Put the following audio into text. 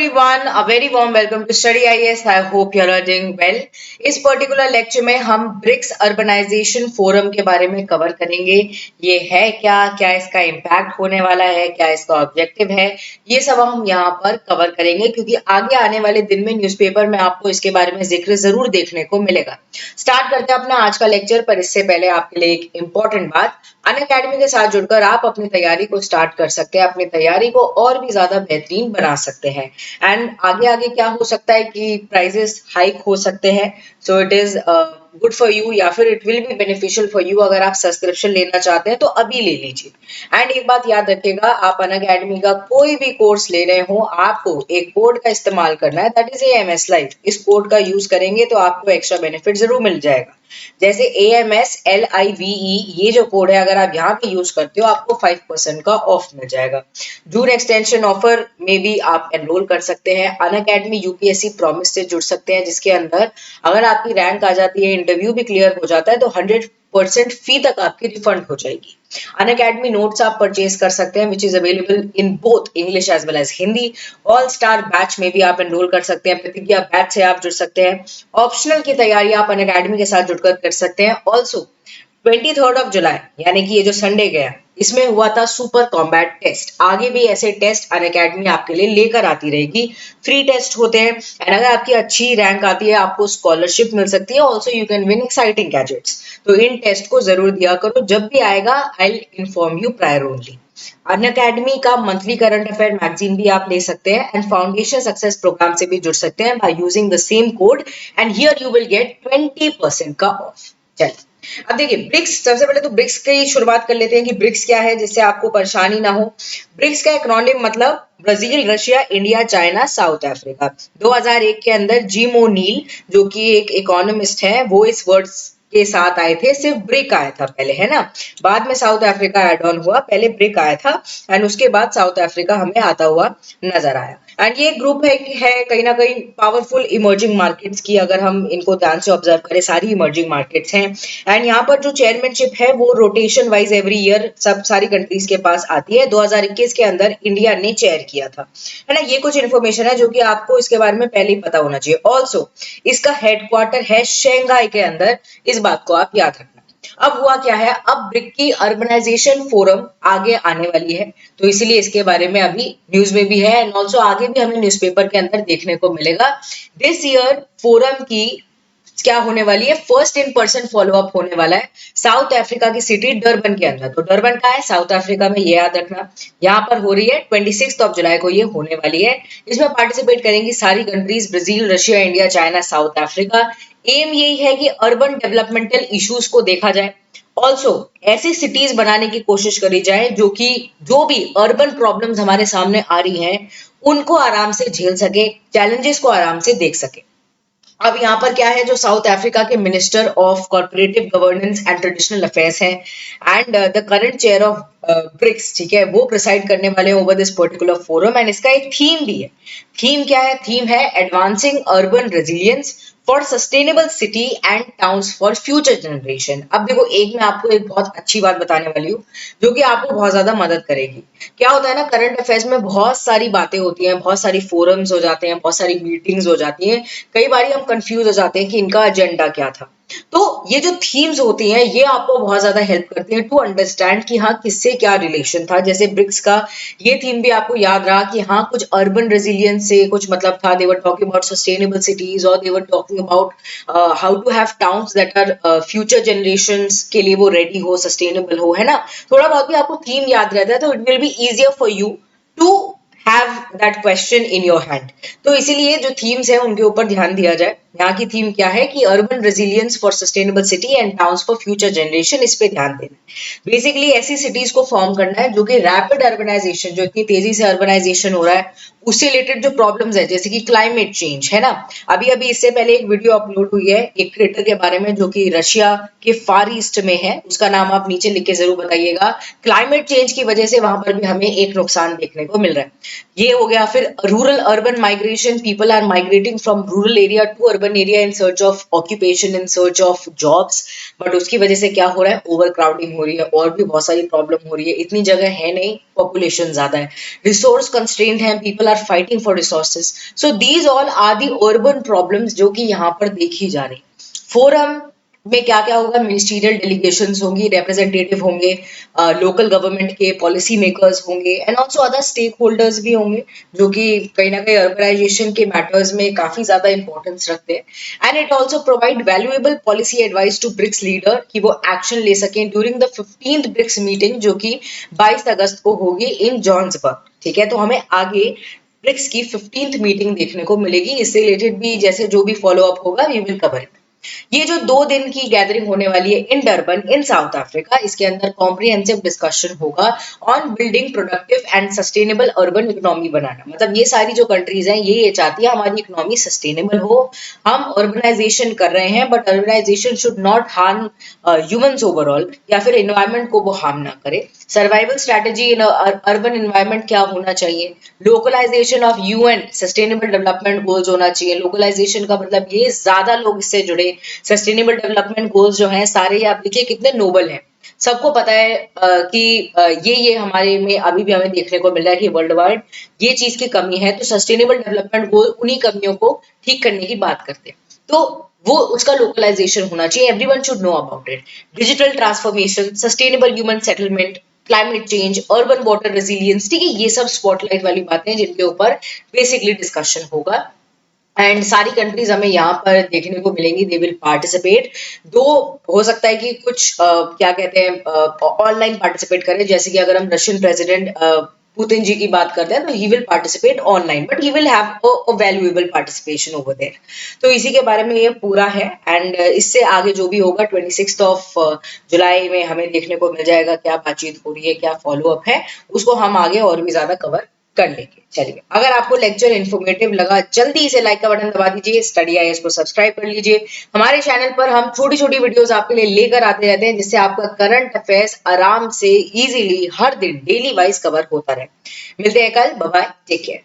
everyone, a very warm welcome to Study IAS. I hope you are doing well. इस particular lecture में हम BRICS urbanisation forum के बारे में cover करेंगे। ये है क्या क्या इसका इम्पैक्ट होने वाला है, क्या इसका ऑब्जेक्टिव है, ये सब हम यहाँ पर कवर करेंगे क्योंकि आगे आने वाले दिन में न्यूज़पेपर में आपको इसके बारे में जिक्र जरूर देखने को मिलेगा। स्टार्ट करते हैं अपना आज का लेक्चर, पर इससे पहले आपके लिए एक इम्पॉर्टेंट बात, अनअकैडमी के साथ जुड़कर आप अपनी तैयारी को स्टार्ट कर सकते हैं, अपनी तैयारी को और भी ज्यादा बेहतरीन बना सकते हैं। एंड आगे आगे क्या हो सकता है कि प्राइजेस हाइक हो सकते हैं, so it is good for you या फिर it will be beneficial for you. अगर आप सब्सक्रिप्शन लेना चाहते हैं तो अभी ले लीजिए। एंड एक बात याद रखिएगा, आप अनअकैडमी का कोई भी कोर्स ले रहे हो, आपको एक कोड का इस्तेमाल करना है, दैट इज AMS लाइव। इस कोड का यूज करेंगे तो आपको एक्स्ट्रा बेनिफिट जरूर मिल जाएगा। जैसे AMS LIVE, ये जो कोड है अगर आप यहाँ पे यूज करते हो आपको 5% का ऑफ मिल जाएगा। जून एक्सटेंशन ऑफर में भी आप एनरोल कर सकते हैं। अनअकैडमी UPSC प्रॉमिस से जुड़ सकते हैं, जिसके अंदर अगर आपकी रैंक आ जाती है, इंटरव्यू भी क्लियर हो जाता है तो 100% फी तक आपकी रिफंड हो जाएगी। अनअकैडमी नोट्स आप परचेज कर सकते हैं, which is available in both English as well as Hindi. All star batch में भी आप एनरोल कर सकते हैं, प्रतिज्ञा बैच से आप जुड़ सकते हैं। ऑप्शनल की तैयारी आप अनअकैडमी के साथ जुड़कर कर सकते हैं। ऑल्सो 23 ऑफ जुलाई यानी कि ये जो संडे गया, इसमें हुआ था सुपर कॉम्बैट टेस्ट। आगे भी ऐसे टेस्ट अनअकैडमी आपके लिए लेकर आती रहेगी। फ्री टेस्ट होते हैं एंड अगर आपकी अच्छी रैंक आती है आपको स्कॉलरशिप मिल सकती है। Also you can win exciting gadgets. तो इन टेस्ट को जरूर दिया करो, जब भी आएगा I will inform you prior only. Unacademy का मंथली करंट अफेयर मैगजीन भी आप ले सकते हैं एंड फाउंडेशन सक्सेस प्रोग्राम से भी जुड़ सकते हैं by using the same code and here you will get 20% का ऑफ। चलिए अब देखिए ब्रिक्स, सबसे पहले तो ब्रिक्स की शुरुआत कर लेते हैं कि ब्रिक्स क्या है, जिससे आपको परेशानी ना हो। ब्रिक्स का एक्रोनिम मतलब Brazil, Russia, India, China, South Africa. 2001 के अंदर जिम ओ'नील जो कि एक इकोनॉमिस्ट है, वो इस वर्ड्स के साथ आए थे। सिर्फ ब्रिक आया था पहले, है ना, बाद में साउथ अफ्रीका एड ऑन हुआ, पहले ब्रिक आया था एंड उसके बाद साउथ अफ्रीका हमें आता हुआ नजर आया। एंड ये ग्रुप है कहीं ना कहीं पावरफुल इमर्जिंग मार्केट्स की, अगर हम इनको ध्यान से ऑब्जर्व करें सारी इमर्जिंग मार्केट्स हैं। एंड यहाँ पर जो चेयरमैनशिप है वो रोटेशन वाइज एवरी ईयर सब सारी कंट्रीज के पास आती है। 2021 के अंदर इंडिया ने चेयर किया था, है ना। ये कुछ इन्फॉर्मेशन है जो कि आपको इसके बारे में पहले ही पता होना चाहिए। ऑल्सो इसका हेडक्वार्टर है शंघाई के अंदर, इस बात को आप याद रखना। अब हुआ क्या है, अब ब्रिक की अर्बनाइजेशन फोरम आगे आने वाली है, तो इसीलिए इसके बारे में अभी न्यूज में भी है एंड ऑल्सो आगे भी हमें न्यूज़पेपर के अंदर देखने को मिलेगा। दिस ईयर फोरम की क्या होने वाली है, first in person follow up होने वाला है साउथ अफ्रीका की सिटी डरबन के अंदर। तो डरबन का है साउथ अफ्रीका में, ये याद रखना। यहाँ पर हो रही है 26 ऑफ जुलाई को ये होने वाली है। इसमें पार्टिसिपेट करेंगी सारी countries, Brazil, Russia, India, China, South Africa. Aim यही है कि अर्बन डेवलपमेंटल इश्यूज को देखा जाए, ऑल्सो ऐसी सिटीज बनाने की कोशिश करी जाए जो भी अर्बन प्रॉब्लम्स हमारे सामने आ रही हैं उनको आराम से झेल सके, चैलेंजेस को आराम से देख सके। अब यहाँ पर क्या है, जो साउथ अफ्रीका के minister of corporative governance and traditional affairs हैं and the current chair of BRICS, ठीक है, वो प्रिसाइड करने वाले हैं over this particular forum. And इसका एक थीम भी है। थीम क्या है, थीम है advancing urban resilience for sustainable city and towns for future generation. अब देखो, एक मैं आपको एक बहुत अच्छी बात बताने वाली हूँ जो कि आपको बहुत ज्यादा मदद करेगी। क्या होता है ना, करंट अफेयर्स में बहुत सारी बातें होती हैं, बहुत सारी फोरम्स हो जाते हैं, बहुत सारी मीटिंग्स हो जाती हैं, कई बार हम कंफ्यूज हो जाते हैं कि इनका एजेंडा क्या था। तो ये जो थीम्स होती हैं ये आपको बहुत ज्यादा हेल्प करती हैं टू अंडरस्टैंड कि हाँ किससे क्या रिलेशन था। जैसे ब्रिक्स का ये थीम भी आपको याद रहा कि हाँ कुछ अर्बन रेजिलियंस से कुछ मतलब था, they were talking about sustainable cities और they were talking about how to have towns that are future generations के लिए वो रेडी हो, सस्टेनेबल हो, है ना। थोड़ा बहुत भी आपको थीम याद रहता है तो it will be easier for you to have that question in your hand. तो इसीलिए जो थीम्स है उनके ऊपर ध्यान दिया जाए। यहाँ की थीम क्या है कि urban resilience for sustainable city and towns for future generation, इस पे ध्यान देना है। बेसिकली ऐसी सिटीज को फॉर्म करना है जो कि रैपिड अर्बनाइजेशन, जो इतनी तेजी से अर्बनाइजेशन हो रहा है उससे रिलेटेड जो प्रॉब्लम्स है, जैसे कि क्लाइमेट चेंज, है ना। अभी अभी इससे पहले एक वीडियो अपलोड हुई है एक क्रिएटर के बारे में जो कि रशिया के फार ईस्ट में है, उसका नाम आप नीचे लिख के जरूर बताइएगा। क्लाइमेट चेंज की वजह से वहां पर भी हमें एक नुकसान देखने को मिल रहा है। ये हो गया। फिर rural urban migration, people are migrating from rural area to urban area in search of occupation, in search of jobs, but उसकी वजह से क्या हो रहा है, ओवर क्राउडिंग हो रही है और भी बहुत सारी प्रॉब्लम हो रही है। इतनी जगह है नहीं, पॉपुलेशन ज्यादा है, रिसोर्स कंस्ट्रेंट है, people are fighting for resources. So these all are the urban problems जो कि यहाँ पर देखी जा रही. फोरम में क्या क्या होगा, मिनिस्ट्रियल डेलीगेशंस होंगी, रिप्रेजेंटेटिव होंगे, लोकल गवर्नमेंट के पॉलिसी मेकर्स होंगे and also other stakeholders भी होंगे जो कि कहीं ना कहीं अर्बनाइजेशन के मैटर्स में काफी ज्यादा इंपॉर्टेंस रखते हैं. And it also provide valuable policy advice to BRICS leader कि वो एक्शन ले सकें during the 15th BRICS meeting जो कि 22 अगस्त को होगी इन जोहान्सबर्ग. ठीक है, तो हमें आगे ब्रिक्स की 15th मीटिंग देखने को मिलेगी. इससे रिलेटेड भी जैसे जो भी फॉलो अप होगा वी विल कवर इट. ये जो 2 दिन की गैदरिंग होने वाली है in Durban in South Africa, इसके अंदर कॉम्प्रिहेंसिव डिस्कशन होगा on building productive and sustainable urban economy बनाना. मतलब ये सारी जो कंट्रीज हैं ये चाहती है हमारी इकोनॉमी सस्टेनेबल हो. हम अर्बनाइजेशन कर रहे हैं but urbanisation should not harm humans overall, या फिर एनवायरनमेंट को वो हार्म ना करे. Survival strategy in urban environment क्या होना चाहिए, localisation of UN sustainable development goals होना चाहिए. लोकलाइजेशन का मतलब ये ज्यादा लोग इससे जुड़े. सस्टेनेबल डेवलपमेंट गोल्स जो हैं सारे आप देखिए कितने नोबल हैं. सबको पता है कि ये हमारे में अभी भी हमें देखने को मिल रहा है कि वर्ल्ड वाइड ये चीज की कमी है. तो सस्टेनेबल डेवलपमेंट गोल उन्हीं कमियों को ठीक करने की बात करते हैं. तो वो उसका लोकलाइजेशन होना चाहिए. Everyone should know about it. Digital transformation, sustainable human settlement, climate change, urban water resilience, ठीक है, ये सब स्पॉटलाइट वाली बातें हैं जिनके ऊपर बेसिकली डिस्कशन होगा. एंड सारी कंट्रीज हमें यहाँ पर देखने को मिलेंगी. They will participate. दो हो सकता है कि कुछ क्या कहते हैं ऑनलाइन पार्टिसिपेट करें, जैसे कि अगर हम रशियन प्रेसिडेंट पुतिन जी की बात करते हैं तो he will participate online but he will have a valuable participation over there. तो इसी के बारे में ये पूरा है. एंड इससे आगे जो भी होगा 26 जुलाई में हमें देखने को मिल जाएगा क्या बातचीत हो रही है, क्या फॉलो अप है, उसको हम आगे और भी ज्यादा कवर कर लेंगे. चलिए, अगर आपको लेक्चर इन्फॉर्मेटिव लगा जल्दी से लाइक का बटन दबा दीजिए. स्टडी आईएएस को सब्सक्राइब कर लीजिए. हमारे चैनल पर हम छोटी छोटी वीडियोस आपके लिए लेकर आते रहते हैं जिससे आपका करंट अफेयर्स आराम से इजीली हर दिन डेली वाइज कवर होता रहे. मिलते हैं कल. Bye bye, take care.